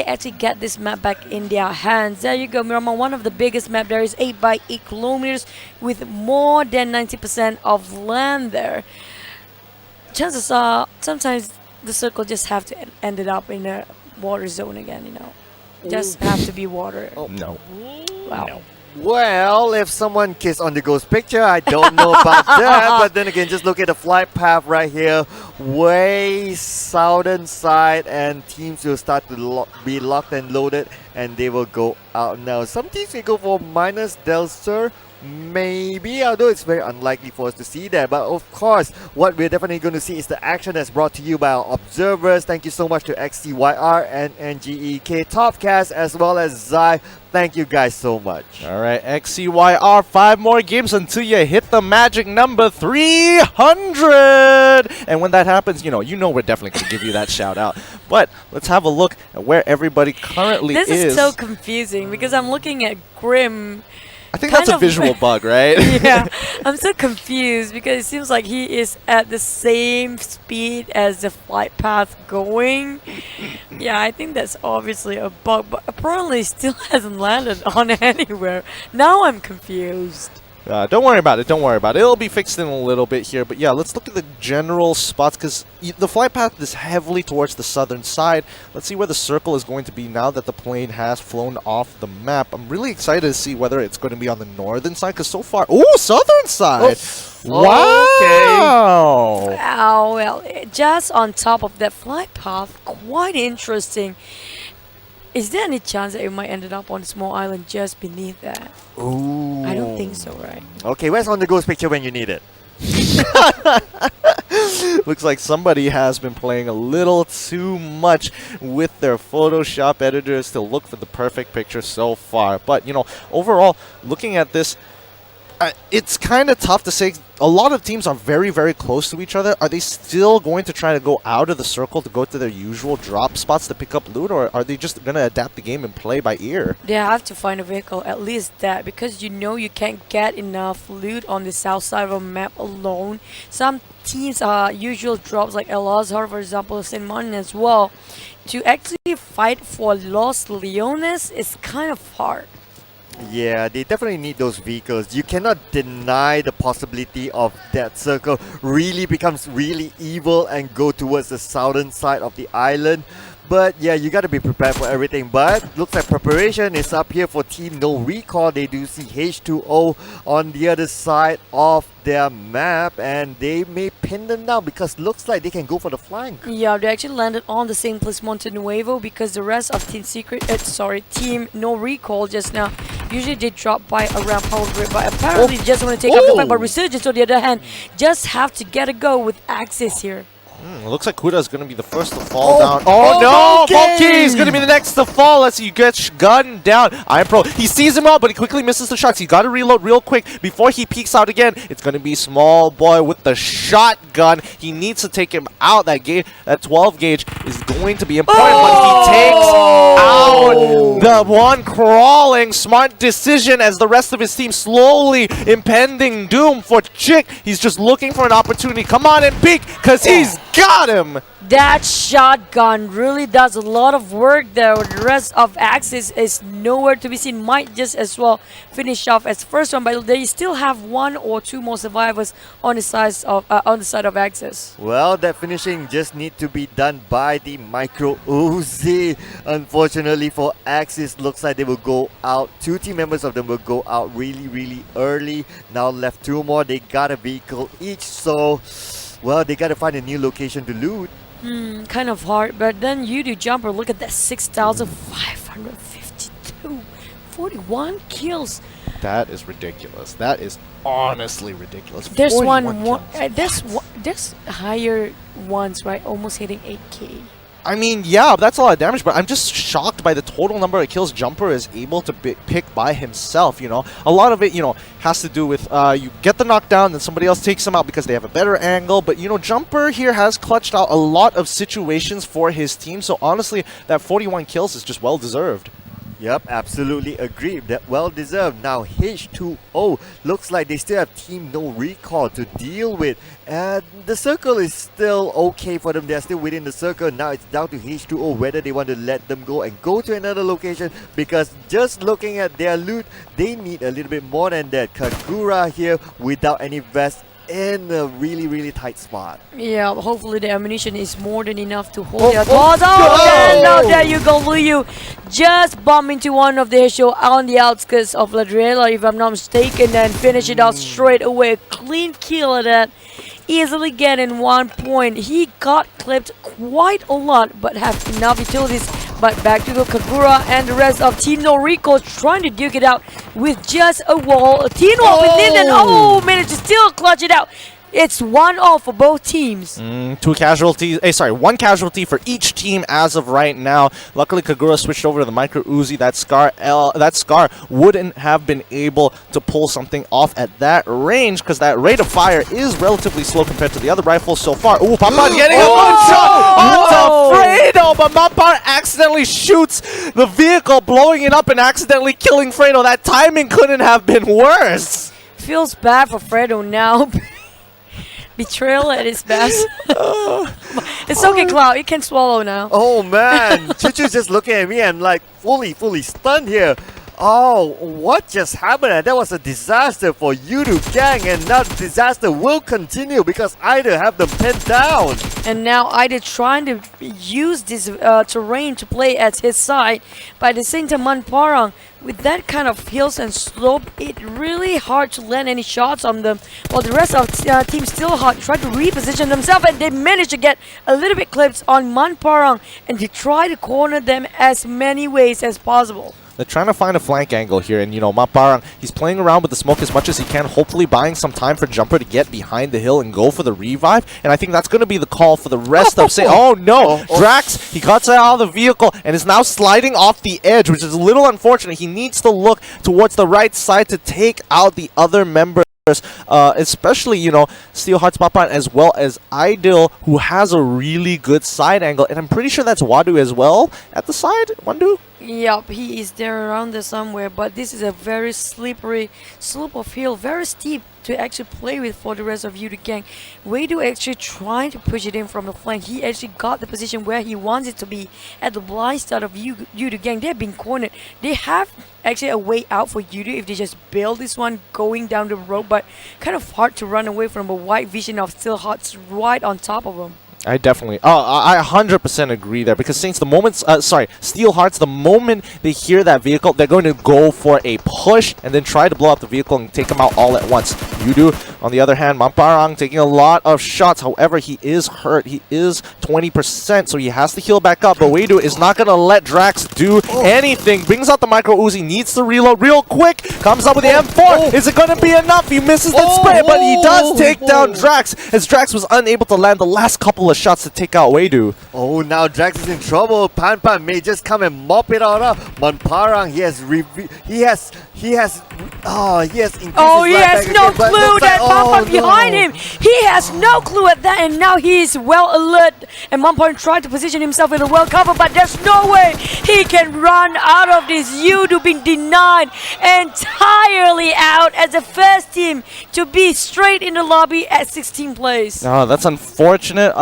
actually get this map back in their hands. There you go, Miramar, one of the biggest map there is 8 by 8 kilometers with more than 90% of land there. Chances are sometimes the circle just have to end it up in a water zone again, you know. Just have to be water. Oh, no. Wow. No. Well, if someone kissed on the ghost picture, I don't know about that. But then again, just look at the flight path right here. Way southern side, and teams will start to be locked and loaded, and they will go out now. Some teams will go for minus Del Sur. Maybe, although it's very unlikely for us to see that. But of course, what we're definitely going to see is the action that's brought to you by our observers. Thank you so much to XCYR and NGEK Topcast as well as Zai. Thank you guys so much. All right, XCYR, 5 more games until you hit the magic number 300. And when that happens, you know we're definitely going to give you that shout out. But let's have a look at where everybody currently is. This is so confusing because I'm looking at Grim. I think that's a visual bug, right? Yeah, I'm so confused because it seems like he is at the same speed as the flight path going. Yeah, I think that's obviously a bug, but apparently still hasn't landed on anywhere. Now I'm confused. Don't worry about it. Don't worry about it. It'll be fixed in a little bit here. But yeah, let's look at the general spots because the flight path is heavily towards the southern side. Let's see where the circle is going to be now that the plane has flown off the map. I'm really excited to see whether it's going to be on the northern side because so far... Oh, southern side! Oh. Wow! Okay. Oh, well, just on top of that flight path, quite interesting. Is there any chance that it might end up on a small island just beneath that? Ooh. I don't think so, right? Okay, where's on the ghost picture when you need it? Looks like somebody has been playing a little too much with their Photoshop editors to look for the perfect picture so far. But, overall, looking at this, it's kind of tough to say. A lot of teams are very, very close to each other. Are they still going to try to go out of the circle to go to their usual drop spots to pick up loot, or are they just going to adapt the game and play by ear? They have to find a vehicle, at least that, because you can't get enough loot on the south side of a map alone. Some teams are usual drops like El Azhar, for example, St. Martin as well. To actually fight for Los Leones is kind of hard. Yeah, they definitely need those vehicles. You cannot deny the possibility of that circle really becomes really evil and go towards the southern side of the island. But yeah, you got to be prepared for everything. But looks like preparation is up here for Team NoRecoil. They do see H2O on the other side of their map, and they may pin them down because looks like they can go for the flank. Yeah, they actually landed on the same place Monte Nuevo because the rest of Team NoRecoil just now, usually they drop by around power grid, but apparently just want to take up the fight. But Resurgence, on the other hand, just have to get a go with Axis here. It looks like Kuda is going to be the first to fall down. Oh No! Volky is going to be the next to fall as he gets gunned down. Iron Pro, he sees him out, but he quickly misses the shots. He got to reload real quick before he peeks out again. It's going to be Small Boy with the shotgun. He needs to take him out. That 12 gauge is going to be important, but he takes out the one crawling. Smart decision as the rest of his team slowly impending doom for Chick. He's just looking for an opportunity. Come on and peek, because he's got him! That shotgun really does a lot of work there. The rest of Axis is nowhere to be seen. Might just as well finish off as first one, but they still have 1 or 2 more survivors on the side of Axis. Well, that finishing just need to be done by the Micro Uzi. Unfortunately for Axis, looks like they will go out. 2 team members of them will go out really, really early. Now left 2 more. They got a vehicle each, so well, they got to find a new location to loot. Kind of hard, but then Yoodo Jumper, look at that, 6,552, 41 kills. That is ridiculous. That is honestly ridiculous. There's there's higher ones, right? Almost hitting 8K. I mean, yeah, that's a lot of damage, but I'm just shocked by the total number of kills Jumper is able to pick by himself, A lot of it, has to do with you get the knockdown, then somebody else takes him out because they have a better angle. But, Jumper here has clutched out a lot of situations for his team. So, honestly, that 41 kills is just well-deserved. Yep, absolutely agree. That well deserved. Now H2O looks like they still have team NoRecoil to deal with. And the circle is still okay for them. They're still within the circle. Now it's down to H2O whether they want to let them go and go to another location, because just looking at their loot, they need a little bit more than that. Kagura here without any vest in a really tight spot. Yeah, hopefully the ammunition is more than enough to hold their thoughts. Oh, now there you go, Liu. Just bump into one of the show on the outskirts of Ladriela, if I'm not mistaken, and finish it out straight away. Clean kill at that. Easily getting 1 point. He got clipped quite a lot, but have enough utilities. But back to the Kagura and the rest of Team NoRecoil trying to duke it out with just a wall. Team within and managed to still clutch it out. It's 1-0 for both teams. Two casualties. One casualty for each team as of right now. Luckily, Kagura switched over to the Micro Uzi. That Scar wouldn't have been able to pull something off at that range, because that rate of fire is relatively slow compared to the other rifles so far. Ooh, Papa getting a one shot onto Fredo, but Mapar accidentally shoots the vehicle, blowing it up and accidentally killing Fredo. That timing couldn't have been worse. Feels bad for Fredo now. Betrayal at its best. It's okay, Cloud. You can swallow now. Oh man, Chuchu's just looking at me and like fully stunned here. Oh, what just happened? That was a disaster for Yoodo gang, and now the disaster will continue because Ida have them pinned down. And now Ida trying to use this terrain to play at his side. But at the same time, Manparang, with that kind of hills and slope, it's really hard to land any shots on them. While the rest of Team Steelheart try to reposition themselves, and they manage to get a little bit clips on Manparang, and they try to corner them as many ways as possible. They're trying to find a flank angle here, and Maparang, he's playing around with the smoke as much as he can, hopefully buying some time for Jumper to get behind the hill and go for the revive. And I think that's going to be the call for the rest of oh no, Drax, he cuts out of the vehicle and is now sliding off the edge, which is a little unfortunate. He needs to look towards the right side to take out the other members. Especially, Steelheart's Papan, as well as Idil, who has a really good side angle, and I'm pretty sure that's Wadu as well at the side. Wandu? Yup, he is there around there somewhere, but this is a very slippery slope of hill, very steep to actually play with for the rest of Yoodo gang. Wadu actually trying to push it in from the flank. He actually got the position where he wants it to be at the blind side of Yoodo gang. They've been cornered. They have actually a way out for Yoodo if they just build this one going down the road, but kind of hard to run away from a white vision of Steelheart's right on top of them. I definitely, I 100% agree there, because Saints, the moment, Steelhearts, the moment they hear that vehicle, they're going to go for a push and then try to blow up the vehicle and take them out all at once. Yoodo, on the other hand, Mamparang taking a lot of shots. However, he is hurt. He is 20%, so he has to heal back up. But Wadu is not going to let Drax do anything. Brings out the Micro Uzi, needs to reload real quick. Comes up with the M4. Is it going to be enough? He misses that spray, but he does take down Drax, as Drax was unable to land the last couple of shots to take out Wadu. Oh, now Drax is in trouble. Pan may just come and mop it all up. Manparang, he has increased no clue that Manparang behind him. He has no clue at that, and now he is well alert. And Manparang tried to position himself in a well cover, but there's no way he can run out of this. Yoodo being denied entirely out as the first team to be straight in the lobby at 16th place. Oh, that's unfortunate.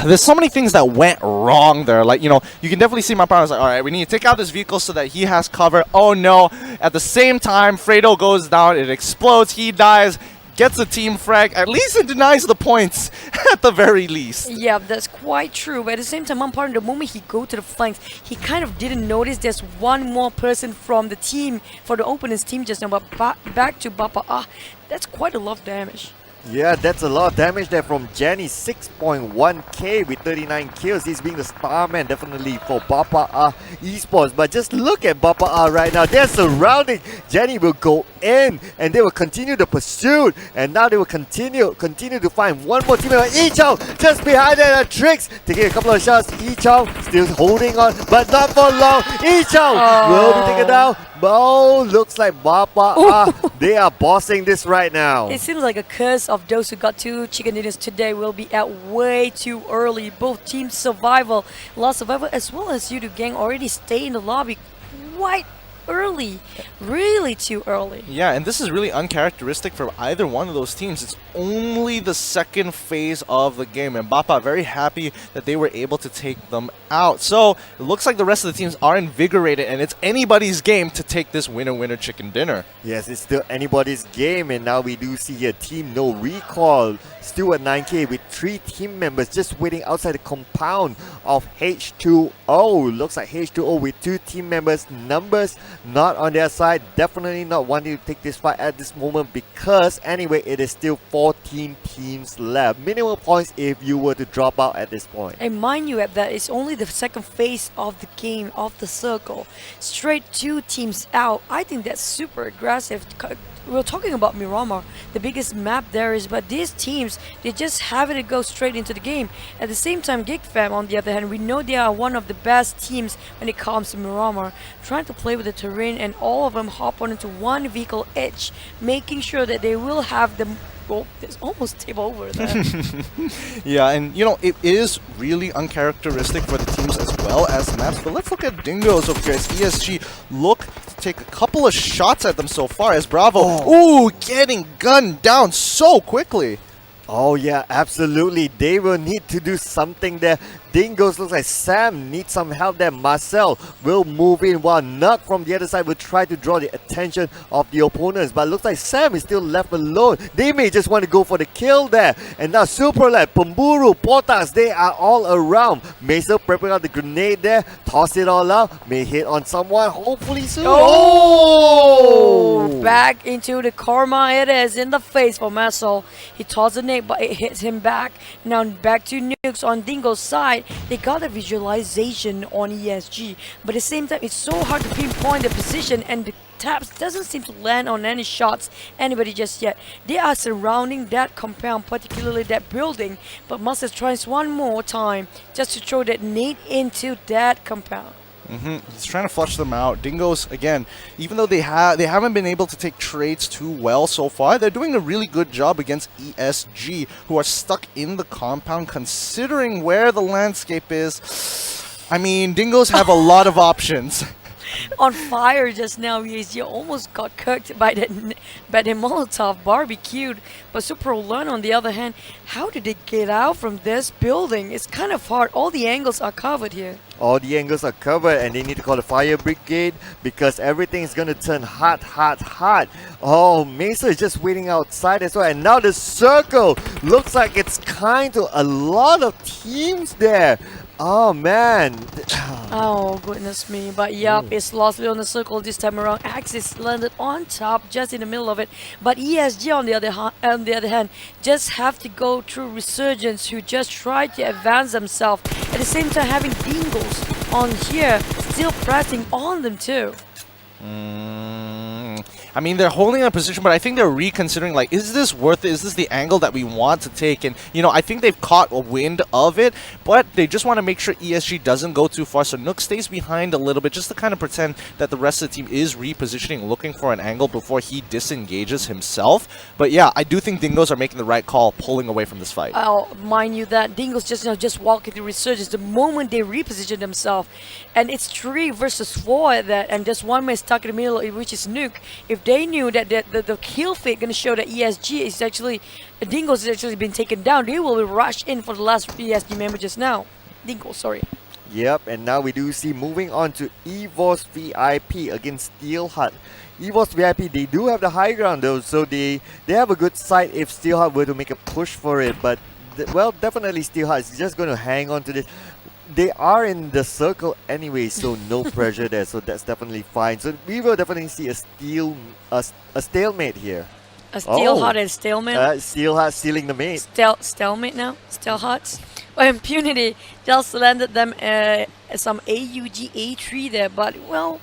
There's so many things that went wrong there. Like, you can definitely see Manparang was like, all right, we need to take out this vehicle so that he has cover. Oh no. At the same time, Fredo goes down, it explodes, he dies, gets a team frag. At least it denies the points, at the very least. Yeah, that's quite true. But at the same time, Manparang, the moment he go to the flanks, he kind of didn't notice there's one more person from the team, for the opponent's team just now. But back to Bapak, that's quite a lot of damage. Yeah, that's a lot of damage there from Jenny. 6.1k with 39 kills. He's being the star man definitely for Bapak Esports. But just look at Bapak right now. They're surrounding. Jenny will go in and they will continue the pursuit. And now they will continue to find one more teammate. Ichao just behind there. Tricks taking a couple of shots. Ichao still holding on, but not for long. Ichao will be taken down. Oh, looks like Bapak, they are bossing this right now. It seems like a curse of those who got 2 chicken dinners today will be out way too early. Both teams survival, lost survival, as well as Yoodo gang already stay in the lobby quite early, really too early. Yeah, and this is really uncharacteristic for either one of those teams. It's only the second phase of the game, and Bapak very happy that they were able to take them out. So it looks like the rest of the teams are invigorated, and it's anybody's game to take this winner-winner chicken dinner. Yes, it's still anybody's game, and now we do see here Team NoRecoil still at 9K with 3 team members just waiting outside the compound of H2O. Looks like H2O with 2 team members, numbers not on their side, definitely not wanting to take this fight at this moment because anyway it is still 14 teams left. Minimum points if you were to drop out at this point. And mind you that it's only the second phase of the game, of the circle. Straight 2 teams out. I think that's super aggressive. We're talking about Miramar, the biggest map there is, but these teams, they just have it to go straight into the game. At the same time, Geek fam, on the other hand, we know they are one of the best teams when it comes to Miramar, trying to play with the terrain, and all of them hop on into one vehicle each, making sure that they will have the... Well, there's almost tip over there. Yeah, and you know, it is really uncharacteristic for the teams as well as maps, but let's look at Dingoz over here as ESG look to take a couple of shots at them so far as Bravo, ooh, getting gunned down so quickly. Oh yeah, absolutely. They will need to do something there. Dingoz looks like Sam needs some help there. Marcel will move in while Nug from the other side will try to draw the attention of the opponents. But looks like Sam is still left alone. They may just want to go for the kill there. And now Superlab, Pumburu, Potas, they are all around. Mesa prepping out the grenade there. Toss it all out. May hit on someone. Hopefully soon. Oh! Back into the karma it is in the face for Marcel. He tosses a nade, but it hits him back. Now back to nukes on Dingo's side. They got a visualization on ESG, but at the same time it's so hard to pinpoint the position, and the taps doesn't seem to land on any shots anybody just yet. They are surrounding that compound, particularly that building, but Master tries one more time just to throw that nade into that compound. He's trying to flush them out. Dingoz, again, even though they haven't been able to take trades too well so far, they're doing a really good job against ESG, who are stuck in the compound considering where the landscape is. I mean, Dingoz have a lot of options. On fire just now, ESG almost got cooked by the Molotov, barbecued. But Super Learn, on the other hand, how did they get out from this building? It's kind of hard. All the angles are covered here. All the angles are covered, and they need to call the fire brigade because everything is going to turn hot, hot, hot. Oh, Mesa is just waiting outside as well. And now the circle looks like it's kind of a lot of teams there. Oh, man. Oh, goodness me. But yup, it's Lostly on the circle this time around. Axis landed on top, just in the middle of it. But ESG, on the other hand, just have to go through Resurgence, who just tried to advance themselves. At the same time, having Dingoz on here, still pressing on them too. I mean, they're holding a position, but I think they're reconsidering, like, is this worth it? Is this the angle that we want to take? And, you know, I think they've caught a wind of it, but they just want to make sure ESG doesn't go too far. So Nook stays behind a little bit just to kind of pretend that the rest of the team is repositioning, looking for an angle before he disengages himself. But yeah, I do think Dingoz are making the right call, pulling away from this fight. Oh, mind you that Dingoz just walking through Resurgence the moment they reposition themselves. And it's 3 versus 4 at that, and just one man stuck in the middle, which is Nuke. If they knew that the kill feed gonna show that ESG is actually, Dingoz has actually been taken down, they will rush in for the last ESG member just now. Dingoz, sorry. Yep, and now we do see moving on to EVOS VIP against Steelheart. EVOS VIP, they do have the high ground though, so they have a good side if Steelheart were to make a push for it, but well, definitely Steelheart is just going to hang on to this. They are in the circle anyway, so no pressure there, so that's definitely fine. So we will definitely see a stalemate here. A Steelheart and stalemate? Steelheart stealing the mate. Stalemate now? Steelhearts? Well, Impunity just landed them some AUG A3 there, but well,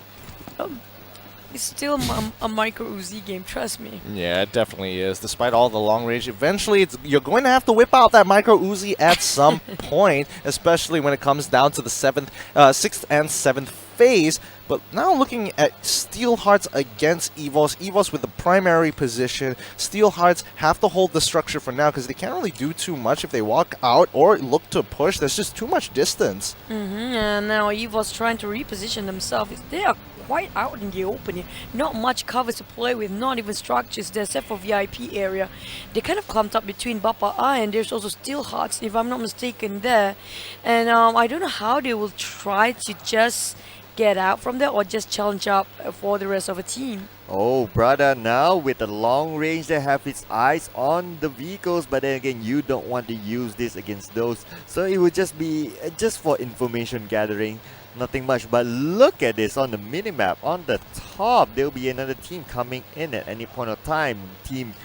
it's still a micro Uzi game, trust me. Yeah, it definitely is. Despite all the long range, eventually you're going to have to whip out that micro Uzi at some point, especially when it comes down to the 6th and 7th phase. But now looking at Steelhearts against EVOS. EVOS with the primary position. Steelhearts have to hold the structure for now because they can't really do too much if they walk out or look to push. There's just too much distance. And now EVOS trying to reposition themselves. They are quite out in the open here. Not much cover to play with, not even structures there except for VIP area. They kind of clumped up between Bapak and there's also Steelhearts, if I'm not mistaken, there. And I don't know how they will try to just get out from there or just challenge up for the rest of the team. Oh, brother, now with the long range, they have its eyes on the vehicles, but then again, you don't want to use this against those. So it would just be just for information gathering, nothing much. But look at this on the minimap. On the top, there will be another team coming in at any point of time. Team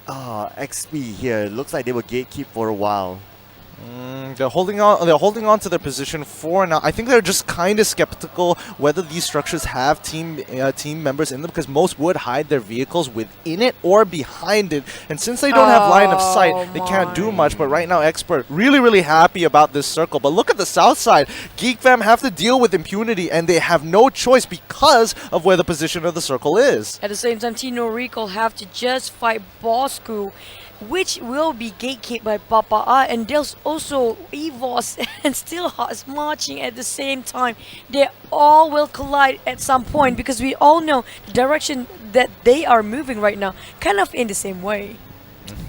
XP here. Looks like they will gatekeep for a while. They're holding on. They're holding on to their position for now. I think they're just kind of skeptical whether these structures have team members in them because most would hide their vehicles within it or behind it. And since they don't have line of sight, they can't do much. But right now, XPERT really happy about this circle. But look at the south side. Geek fam have to deal with Impunity, and they have no choice because of where the position of the circle is. At the same time, Team NoRecoil have to just fight Bosskurr, which will be gatekept by Bapak, and there's also EVOS and Steelhearts marching at the same time. They all will collide at some point because we all know the direction that they are moving right now, kind of in the same way.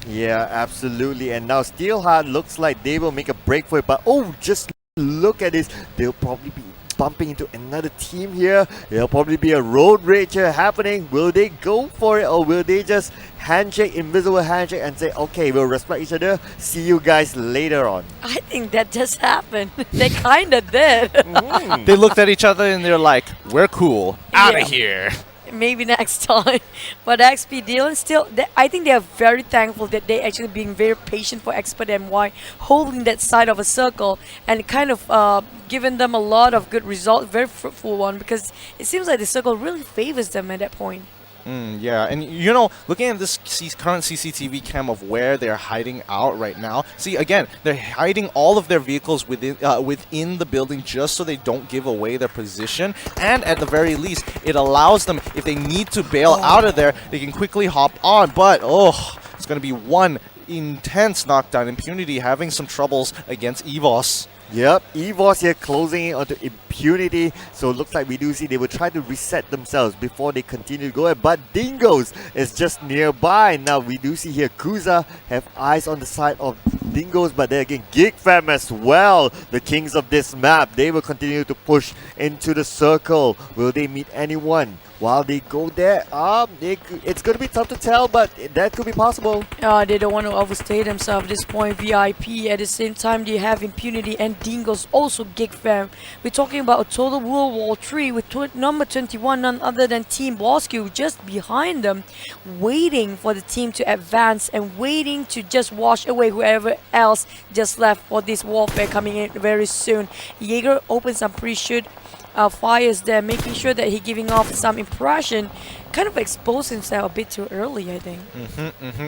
Yeah, absolutely. And now Steelheart looks like they will make a break for it, but oh, just look at this. They'll probably be bumping into another team here. There'll probably be a road rage here happening. Will they go for it or will they just handshake, invisible handshake, and say, okay, we'll respect each other. See you guys later on. I think that just happened. They kind of did. They looked at each other and they're like, "We're cool. Out of Yeah. here." Maybe next time. But XP Dylan still, I think they are very thankful that they actually being very patient for Expert MY, holding that side of a circle and kind of giving them a lot of good results, very fruitful one, because it seems like the circle really favors them at that point. Yeah, and you know, looking at this current CCTV cam of where they're hiding out right now, see, again, they're hiding all of their vehicles within the building just so they don't give away their position, and at the very least, it allows them, if they need to bail out of there, they can quickly hop on, but, it's going to be one intense knockdown. Impunity having some troubles against EVOS. Yep, EVOS here closing in onto Impunity. So it looks like we do see they will try to reset themselves before they continue to go ahead. But Dingoz is just nearby. Now we do see here Kuza have eyes on the side of Dingoz. But then again, Geek fam as well, the kings of this map. They will continue to push into the circle. Will they meet anyone? While they go there, it's going to be tough to tell, but that could be possible. They don't want to overstay themselves at this point. VIP, at the same time, they have Impunity and Dingoz, also Geek fam. We're talking about a total World War III with number 21, none other than Team Bosskurr just behind them, waiting for the team to advance and waiting to just wash away whoever else just left for this warfare coming in very soon. Jaeger opens some pretty shoot. Fires there, making sure that he's giving off some impression, kind of exposed himself a bit too early, I think.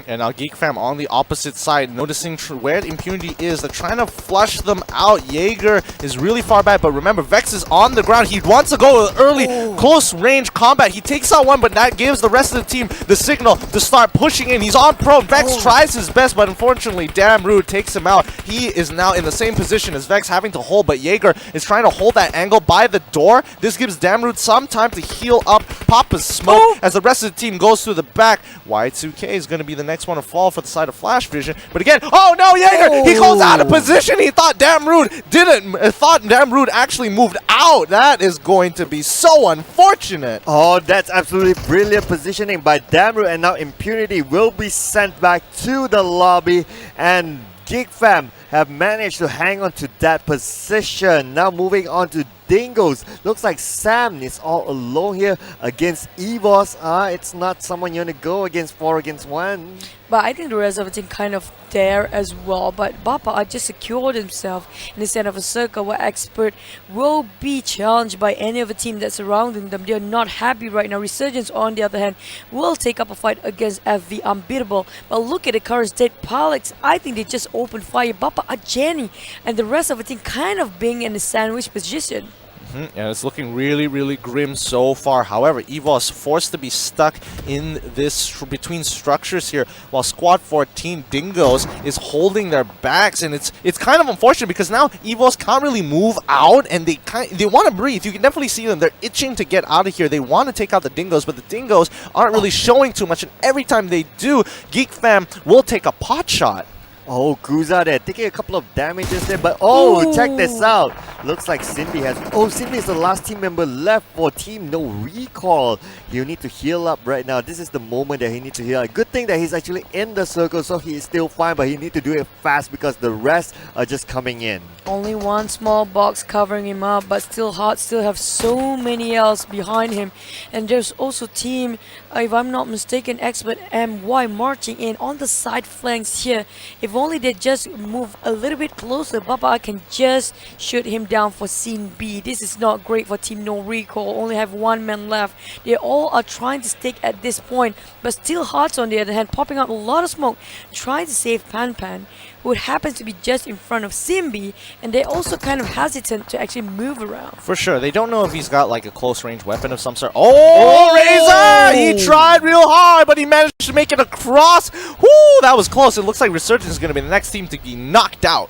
And now Geek fam on the opposite side, noticing where Impunity is. They're trying to flush them out. Jaeger is really far back, but remember, Vex is on the ground. He wants to go early, close range combat. He takes out one, but that gives the rest of the team the signal to start pushing in. He's on prone. Vex tries his best, but unfortunately, Damn Rude takes him out. He is now in the same position as Vex, having to hold, but Jaeger is trying to hold that angle by the door. This gives Damn Rude some time to heal up, pop a smoke, as the rest of the team goes through the back. Y2K is going to be the next one to fall for the side of Flash Vision. But again, oh no, Jaeger! He goes out of position. He thought Damn Rude Damn Rude actually moved out. That is going to be so unfortunate. Oh, that's absolutely brilliant positioning by Damn Rude, and now Impunity will be sent back to the lobby, and Geek fam have managed to hang on to that position. Now moving on to Dingoz. Looks like Sam is all alone here against EVOS. It's not someone you want to go against 4 against 1. But I think the rest of the team kind of there as well. But Bapak just secured himself in the center of a circle where Expert will be challenged by any of the team that's surrounding them. They're not happy right now. Resurgence, on the other hand, will take up a fight against FV Unbeatable. But look at the current state. Palex, I think they just opened fire. Bapak, Jenny, and the rest of the team kind of being in a sandwich position. And it's looking really, really grim so far. However, EVOS forced to be stuck in this between structures here, while Squad 14 Dingoz is holding their backs, and it's kind of unfortunate because now EVOS can't really move out, and they want to breathe. You can definitely see them; they're itching to get out of here. They want to take out the Dingoz, but the Dingoz aren't really showing too much. And every time they do, Geek Fam will take a pot shot. Oh, Guza there, taking a couple of damages there, but oh, check this out. Looks like Cindy has... Oh, Cindy is the last team member left for Team NoRecoil. He'll need to heal up right now. This is the moment that he needs to heal up. Good thing that he's actually in the circle, so he is still fine, but he needs to do it fast because the rest are just coming in. Only one small box covering him up, but still Hot still have so many else behind him. And there's also team, if I'm not mistaken, XPERT MY marching in on the side flanks here. If only they just move a little bit closer, Bapak can just shoot him down for scene B. This is not great for Team NoRecoil. Only have one man left. They all are trying to stick at this point, but still Hearts on the other hand popping out a lot of smoke, trying to save Pan, who happens to be just in front of Simbi, and they're also kind of hesitant to actually move around. For sure, they don't know if he's got like a close range weapon of some sort. Oh, Razor! He tried real hard, but he managed to make it across. Whoo, that was close. It looks like Resurgence is going to be the next team to be knocked out.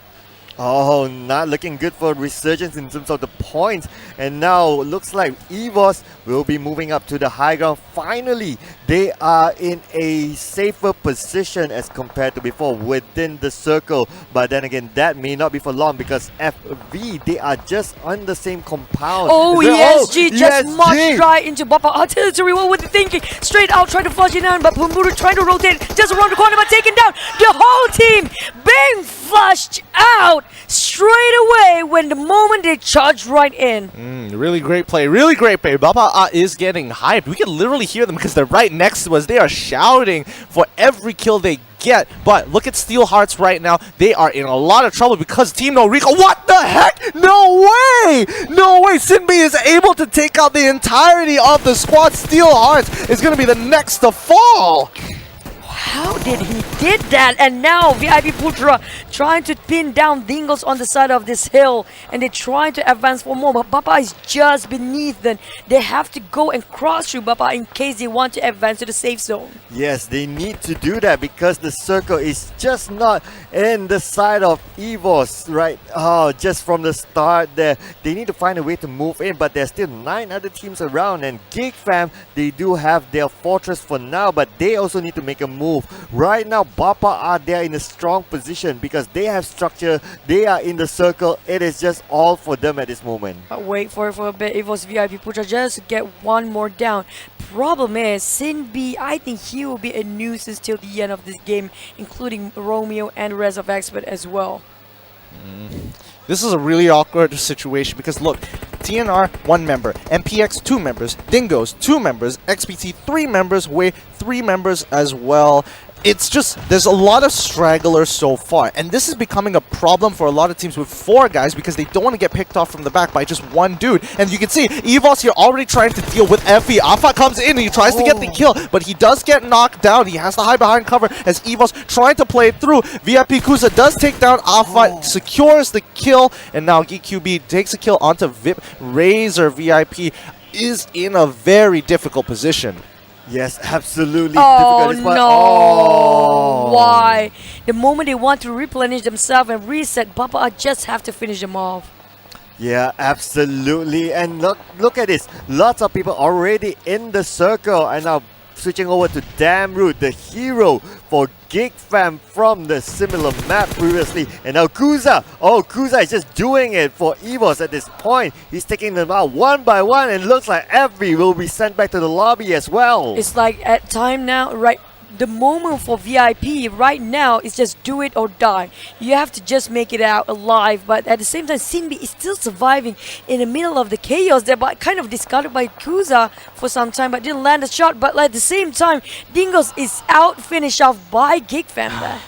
Oh, not looking good for Resurgence in terms of the points. And now looks like EVOS will be moving up to the high ground. Finally, they are in a safer position as compared to before within the circle. But then again, that may not be for long because FV, they are just on the same compound. Oh, ESG just marched right into Bapak artillery. What were they thinking? Straight out, trying to flush it down, but Pumburu trying to rotate just around the corner, but taken down. The whole team being flushed out straight away when the moment they charge right in. Really great play, really great play. Bapak is getting hyped. We can literally hear them because they're right next to us. They are shouting for every kill they get. But look at Steel Hearts right now. They are in a lot of trouble because Team NoRecoil. What the heck? No way! No way! Sinbi is able to take out the entirety of the squad. Steel Hearts is going to be the next to fall. How did he did that? And now VIP Putra trying to pin down Dingoz on the side of this hill, and they're trying to advance for more, but Bapak is just beneath them. They have to go and cross through Bapak in case they want to advance to the safe zone. Yes, they need to do that because the circle is just not in the side of EVOS, right? Oh, just from the start there. They need to find a way to move in, but there's still 9 other teams around, and Geek Fam, they do have their fortress for now, but they also need to make a move. Right now, Bapak are there in a strong position because they have structure, they are in the circle. It is just all for them at this moment. But wait for it for a bit. EVOS VIP Putra just to get one more down. Problem is, Sinbi, I think he will be a nuisance till the end of this game, including Romeo and the rest of XPERT as well. This is a really awkward situation because look, TNR 1 member, MPX 2 members, Dingoz 2 members, XPT 3 members, Way 3 members as well. It's just, there's a lot of stragglers so far, and this is becoming a problem for a lot of teams with 4 guys because they don't want to get picked off from the back by just one dude. And you can see EVOS here already trying to deal with Effie. Afa comes in and he tries to get the kill, but he does get knocked down. He has to hide behind cover as EVOS trying to play it through. VIP Kuza does take down Afa, secures the kill, and now GQB takes a kill onto VIP. Razor VIP is in a very difficult position. Yes, absolutely Oh difficult. no! Oh. Why? The moment they want to replenish themselves and reset, Bapak just have to finish them off. Yeah, absolutely. And look at this. Lots of people already in the circle. And now switching over to Damroot, the hero for Geek Fam from the similar map previously. And now Kuza. Oh, Kuza is just doing it for EVOS at this point. He's taking them out one by one, and looks like every will be sent back to the lobby as well. It's like at time now, right? The moment for VIP right now is just do it or die. You have to just make it out alive, but at the same time, Sinbi is still surviving in the middle of the chaos there, but kind of discarded by Kuza for some time, but didn't land a shot. But at the same time, Dingoz is out finished off by Geek Fam there.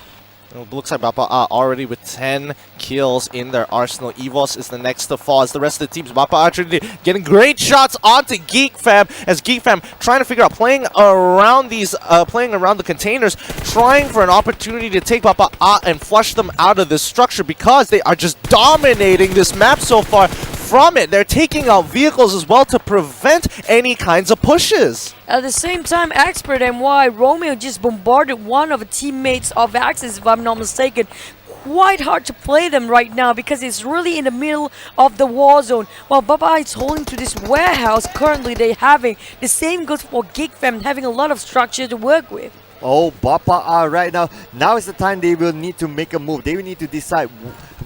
It looks like Bapak already with 10 kills in their arsenal. EVOS is the next to fall as the rest of the teams. Bapak actually getting great shots onto Geek Fam as Geek Fam trying to figure out playing around the containers, trying for an opportunity to take Bapak and flush them out of this structure because they are just dominating this map so far. from it. They're taking out vehicles as well to prevent any kinds of pushes. At the same time, XPERT and Romeo just bombarded one of the teammates of Axis, if I'm not mistaken. Quite hard to play them right now because it's really in the middle of the war zone. While Bapak is holding to this warehouse, currently they're having the same goes for Geek fam, having a lot of structure to work with. Oh, Bapak right now. Now is the time they will need to make a move. They will need to decide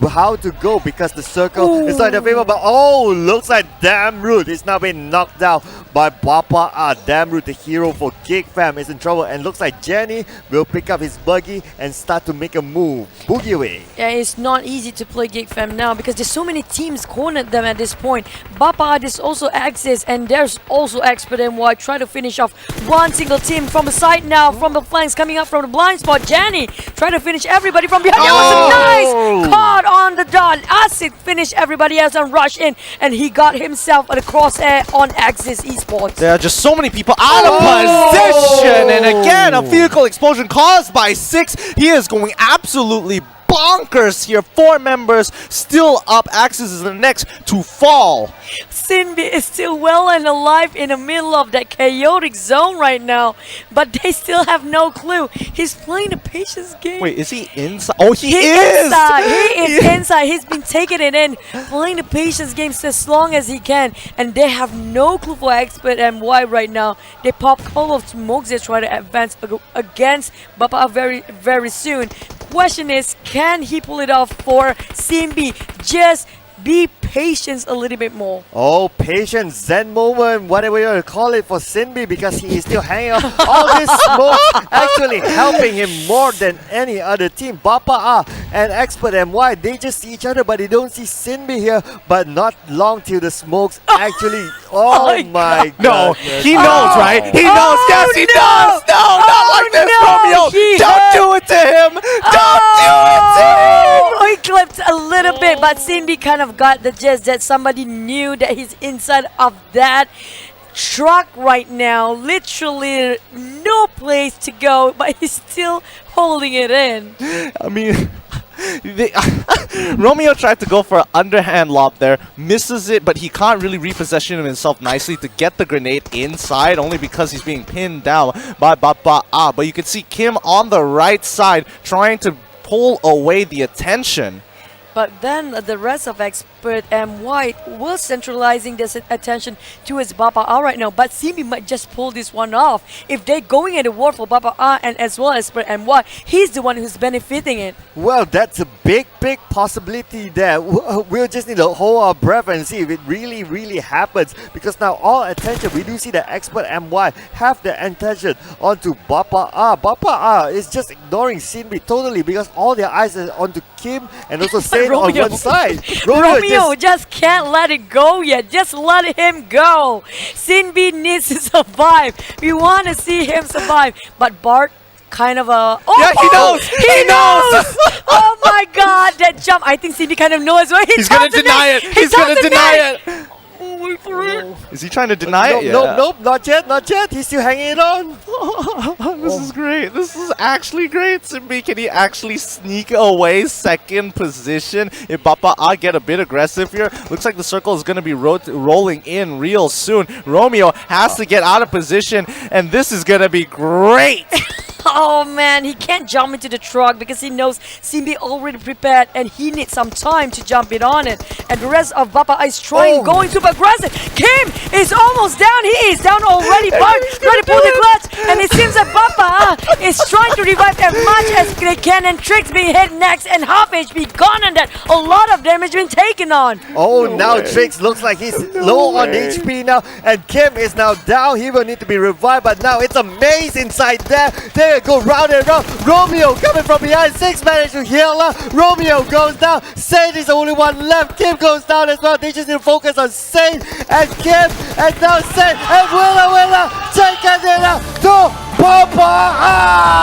how to go because the circle is not in their favor. But oh, looks like Damn Root is now being knocked down by Bapak. Damn Root, the hero for Geek fam, is in trouble. And looks like Jenny will pick up his buggy and start to make a move. Boogie away. Yeah, it's not easy to play Geek fam now because there's so many teams cornered them at this point. Bapak is also Axis and there's also XPERT and Y try to finish off one single team from the side now, from the flanks coming up from the blind spot. Jenny trying to finish everybody from behind. That was a nice caught on the dot. Acid finished everybody else and rush in, and he got himself a crosshair on Axis Esports. There are just so many people out of position, and again a vehicle explosion caused by 6. He is going absolutely bonkers here. 4 members still up. Axis is the next to fall. Sinbi is still well and alive in the middle of that chaotic zone right now, but they still have no clue. He's playing the patience game. Wait, is he inside? Oh, he is! is! He is inside. He's been taking it in, playing the patience games as long as he can, and they have no clue for XPERT and Y right now. They pop a couple of smokes. They try to advance against Bapak very soon. Question is, can he pull it off for Simbi? Just be patient a little bit more. Oh, patience, Zen moment, whatever you want to call it for Sinbi, because he is still hanging on. All this smoke actually helping him more than any other team. Bapak and XPERT MY, they just see each other, but they don't see Sinbi here. But not long till the smokes actually. Oh my God! No, he knows, right? He knows. Yes, he does. No, not like this, Romeo. Don't do it to him. Don't do it to him. He clipped a little bit, but Cindy kind of got the gist that somebody knew that he's inside of that truck right now. Literally no place to go, but he's still holding it in. I mean, Romeo tried to go for an underhand lob there, misses it, but he can't really reposition himself nicely to get the grenade inside, only because he's being pinned down by Bapak. But you can see Kim on the right side trying to pull away the attention. But then the rest of XPERT and White was centralizing this attention towards Bapak right now. But Simi might just pull this one off. If they're going at the war for Bapak and as well as XPERT and White, he's the one who's benefiting it. Well, that's a big possibility there. We'll just need to hold our breath and see if it really happens. Because now all attention, we do see that XPERT and White have the attention onto Bapak. Bapak is just ignoring Sinbi totally because all their eyes are onto Kim and also Saint on one side. Romeo just can't let it go yet. Just let him go. Sinbi needs to survive. We want to see him survive. But Bart kind of a... Oh, yeah, he knows! He knows! Oh my God, that jump. I think Sinbi kind of knows where he's going to deny it. He's going to deny it. Wait for it. Is he trying to deny it? Nope, not yet. He's still hanging it on. This is great. This is actually great. Simbi, can he actually sneak away second position? If Bapak get a bit aggressive here, looks like the circle is going to be rolling in real soon. Romeo has to get out of position, and this is going to be great. Oh man, he can't jump into the truck because he knows Simbi already prepared and he needs some time to jump it on it. And the rest of Bapak is trying, going super aggressive. Kim is almost down. He is down already. Bart trying to pull the clutch. And it seems that Bapak is trying to revive as much as they can. And Trix being hit next and half HP gone on that. A lot of damage been taken on. Oh, now Trix looks like he's low on HP now. And Kim is now down. He will need to be revived. But now it's a maze inside there. There go round and round. Romeo coming from behind. 6 managed to heal her. Romeo goes down. Saint is the only one left. Kim goes down as well. They just need to focus on Saint and Kim. And now Saint and Willa taking it out to Papa.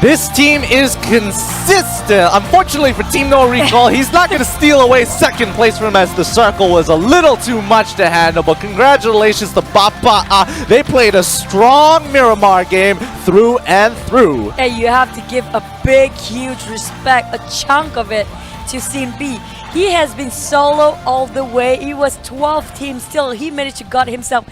This team is consistent. Unfortunately for Team NoRecoil, he's not going to steal away second place from him as the circle was a little too much to handle. But congratulations to Papa. They played a strong Miramar game. through and through. And you have to give a big, huge respect, a chunk of it to Scene B. He has been solo all the way. It was 12 teams still. He managed to got himself